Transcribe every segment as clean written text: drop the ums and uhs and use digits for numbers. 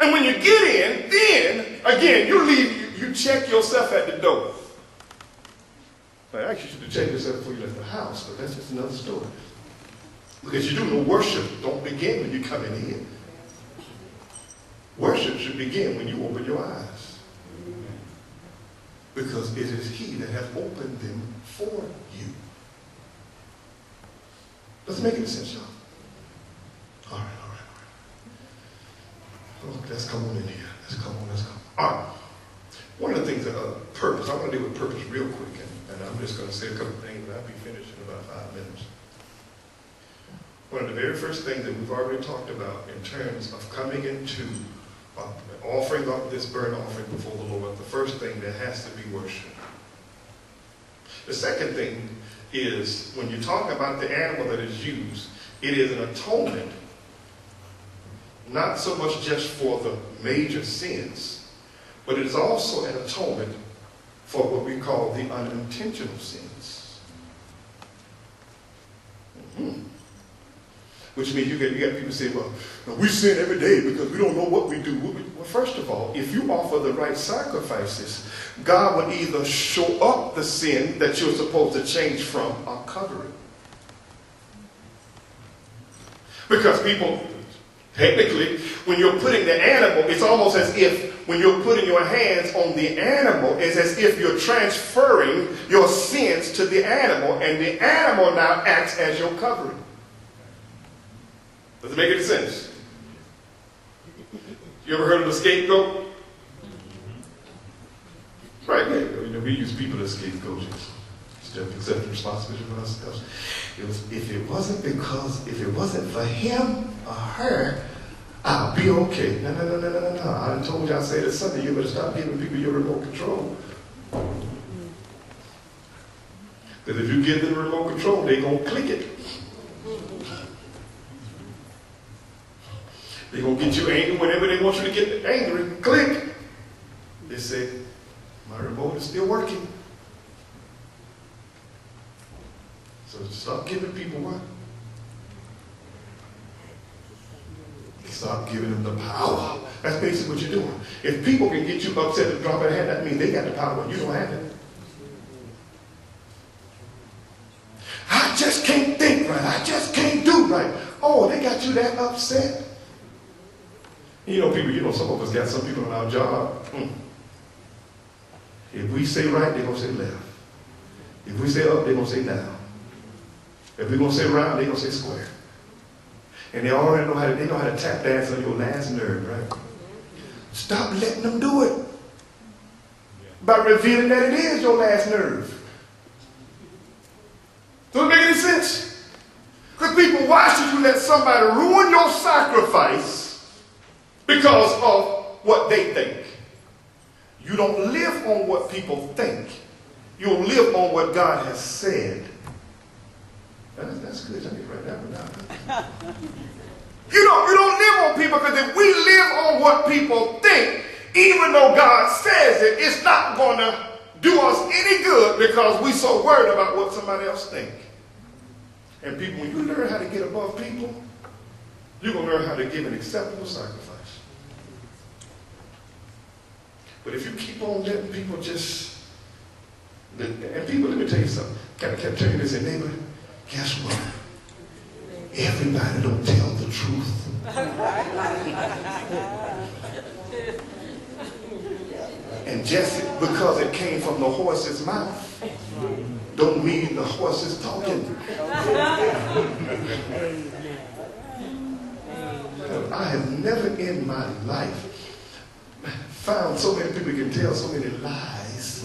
And when you get in, then, again, you leave, you check yourself at the door. Well, actually, you should check yourself before you left the house, but that's just another story. Because you do know worship don't begin when you're coming in. Worship should begin when you open your eyes. Because it is He that has opened them for you. Does it make any sense, y'all? All right. Oh, let's come on in here. Let's come. All right. One of the things that purpose, I want to deal with purpose real quick, and I'm just going to say a couple of things, and I'll be finished in about 5 minutes. One of the very first things that we've already talked about in terms of coming into offering up this burnt offering before the Lord, the first thing that has to be worship. The second thing is, when you talk about the animal that is used, it is an atonement, not so much just for the major sins, but it is also an atonement for what we call the unintentional sins. Mm-hmm. Which means you got people say, well, we sin every day because we don't know what we do. Well, first of all, if you offer the right sacrifices, God will either show up the sin that you're supposed to change from or cover it. Because people, technically, when you're putting the animal, it's almost as if when you're putting your hands on the animal, it's as if you're transferring your sins to the animal, and the animal now acts as your covering. Does it make any sense? You ever heard of the scapegoat? Right, yeah. We use people as scapegoats. Instead of accepting responsibility for ourselves. If it wasn't for him or her, I'll be okay. No. I done told you I say this Sunday, you better stop giving people your remote control. Because if you give them remote control, they're going to click it. They're going to get you angry whenever they want you to get angry. Click. They say, my remote is still working. So stop giving people what? Stop giving them the power. That's basically what you're doing. If people can get you upset and drop a hand, that means they got the power. You don't have it. I just can't think right. I just can't do right. Oh, they got you that upset? People, some of us got some people on our job. If we say right, they're going to say left. If we say up, they're going to say down. If we're going to say round, they're going to say square. And they already know how to tap dance on your last nerve, right? Stop letting them do it. By revealing that it is your last nerve. Does it make any sense? Because people, why should you let somebody ruin your sacrifice because of what they think? You don't live on what people think. You'll live on what God has said. That's good. I need to write that one down. You don't live on people, because if we live on what people think, even though God says it, it's not going to do us any good because we're so worried about what somebody else thinks. And people, when you learn how to get above people, you're going to learn how to give an acceptable sacrifice. But if you keep on letting people and people, let me tell you something. I kept telling you this, and neighbor, guess what? Everybody don't tell the truth. And just because it came from the horse's mouth, don't mean the horse is talking. I have never in my life found so many people can tell so many lies.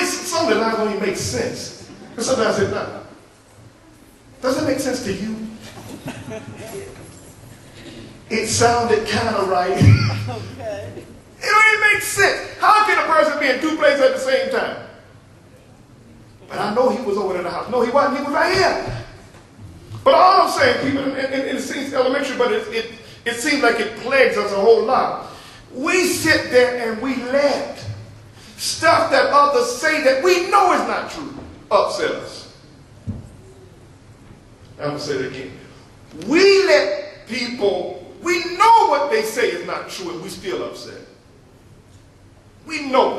Some of the lies don't even make sense. And sometimes I say, no. Does it make sense to you? It sounded kind of right. Okay. It don't even make sense. How can a person be in two places at the same time? But I know he was over in the house. No, he wasn't. He was right here. But all I'm saying, people, and it seems elementary, but it seems like it plagues us a whole lot. We sit there and we let stuff that others say that we know is not true upset us. I'm going to say it again. We let people We know what they say is not true and we still upset. We know.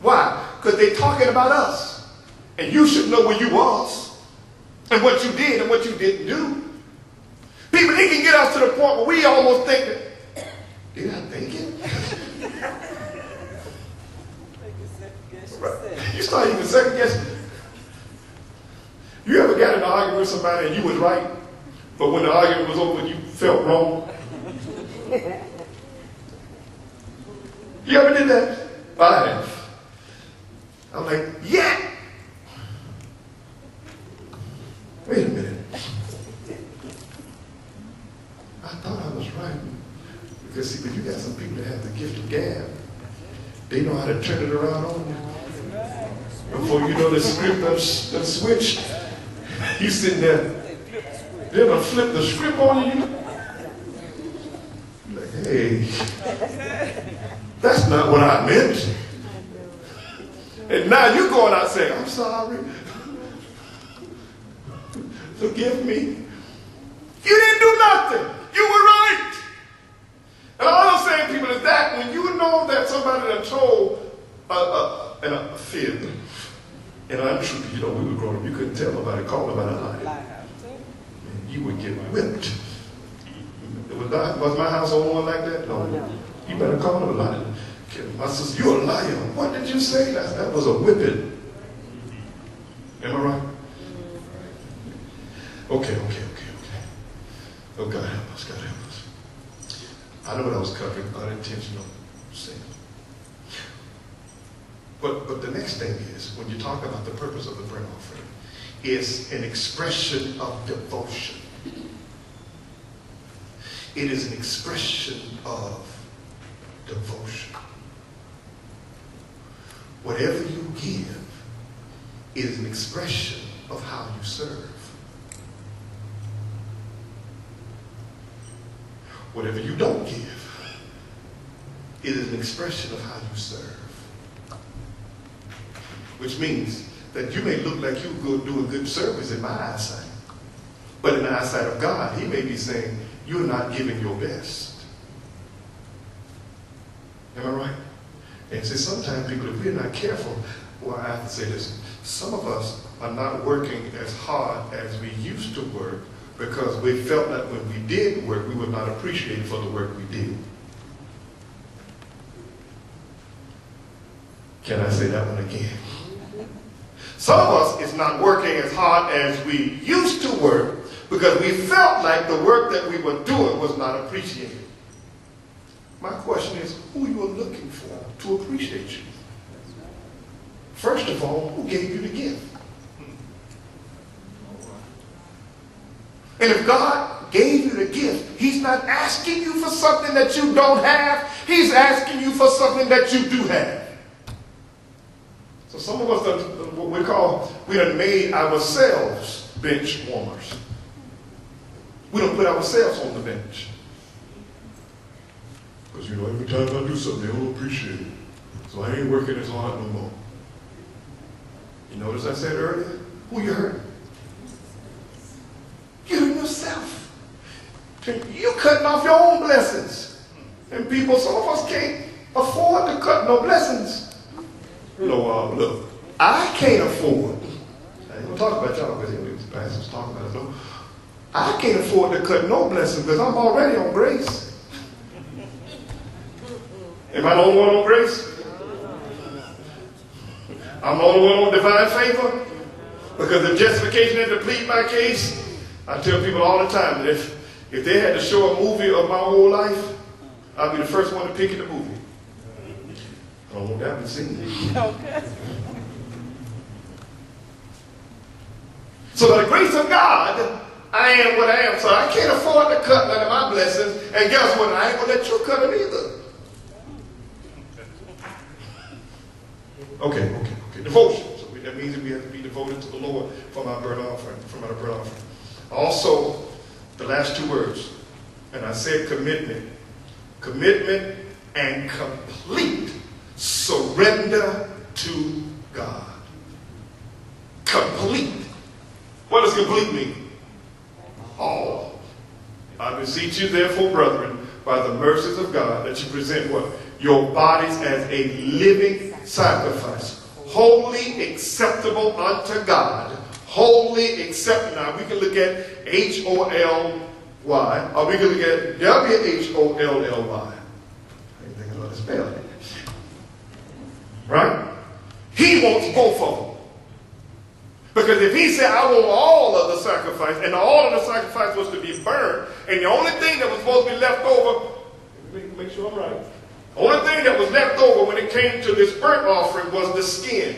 Why? Because they're talking about us. And you should know where you was and what you did and what you didn't do. People, they can get us to the point where we almost think that, did I think it? Right. You start even second guessing. You ever got in an argument with somebody and you was right, but when the argument was over, you felt wrong? You ever did that? I have. I'm like, yeah. Wait a minute. I thought I was right. Because see, but you got some people that have the gift of gab. They know how to turn it around on you. Before you know the script done switched, you sitting there, they're going to flip the script on you. You're like, hey, that's not what I meant. And now you're going out saying, I'm sorry. Forgive me. You didn't do nothing. You were right. And all I'm saying, people, is that when you know that somebody that told a fib, and untruth, you know, we were growing up, you couldn't tell nobody, call nobody a liar. You would get whipped. Was my house the only one like that? No. You better call them a liar. My sister, you're a liar. What did you say? That was a whipping. Am I right? Okay. Oh, God help us, God help us. I know what I was covering, unintentional sin. But the next thing is, when you talk about the purpose of the burnt offering, is an expression of devotion. It is an expression of devotion. Whatever you give is an expression of how you serve. Whatever you don't give, it is an expression of how you serve. Which means that you may look like you go do a good service in my eyesight, but in the eyesight of God, he may be saying, you're not giving your best. Am I right? And see, sometimes people, if we're not careful, well, I have to say this, some of us are not working as hard as we used to work because we felt that when we did work, we were not appreciated for the work we did. Can I say that one again? Some of us is not working as hard as we used to work because we felt like the work that we were doing was not appreciated. My question is, who you are looking for to appreciate you? First of all, who gave you the gift? And if God gave you the gift, he's not asking you for something that you don't have. He's asking you for something that you do have. So some of us, we done made ourselves bench warmers. We don't put ourselves on the bench. Because, you know, every time I do something, they don't appreciate it. So I ain't working as hard no more. You notice I said earlier, who you hurting? You hurting yourself. You cutting off your own blessings. And people, some of us can't afford to cut no blessings. No, look, I can't afford. I ain't gonna talk about y'all because the pastor's talking about it. No, I can't afford to cut no blessings because I'm already on grace. Am I the only one on grace? I'm the only one on divine favor? Because if justification had to plead my case, I tell people all the time that if they had to show a movie of my whole life, I'd be the first one to pick in the movie. I don't want that to seen it. Okay. So by the grace of God, I am what I am. So I can't afford to cut none of my blessings. And guess what? I ain't going to let you cut them either. Okay. Devotion. So that means that we have to be devoted to the Lord from our burnt offering. Also, the last two words. And I said commitment. Commitment and complete surrender to God. Complete. What does complete mean? All. I beseech you, therefore, brethren, by the mercies of God, that you present what? Your bodies as a living sacrifice, wholly acceptable unto God. Wholly acceptable. Now, we can look at H-O-L-Y, or we can look at W-H-O-L-L-Y. I didn't think I know how to spell it. Right? He wants both of them. Because if he said, I want all of the sacrifice, and all of the sacrifice was to be burned, and the only thing that was supposed to be left over, make sure I'm right, the only thing that was left over when it came to this burnt offering was the skin.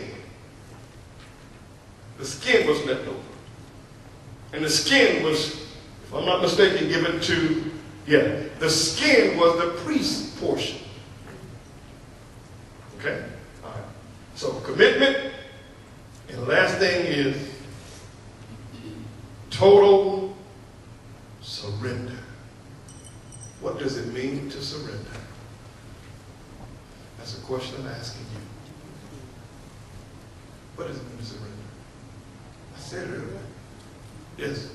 The skin was left over. And the skin was, if I'm not mistaken, given to, the skin was the priest's portion. Okay? All right. So commitment. And the last thing is total surrender. What does it mean to surrender? That's a question I'm asking you. What does it mean to surrender? I said it earlier. Yes.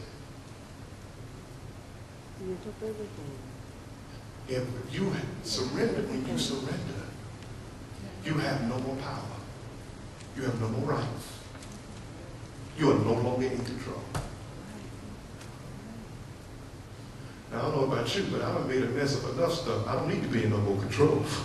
If you surrender, when you surrender, you have no more power. You have no more rights. You are no longer in control. Now, I don't know about you, but I've made a mess of enough stuff. I don't need to be in no more control.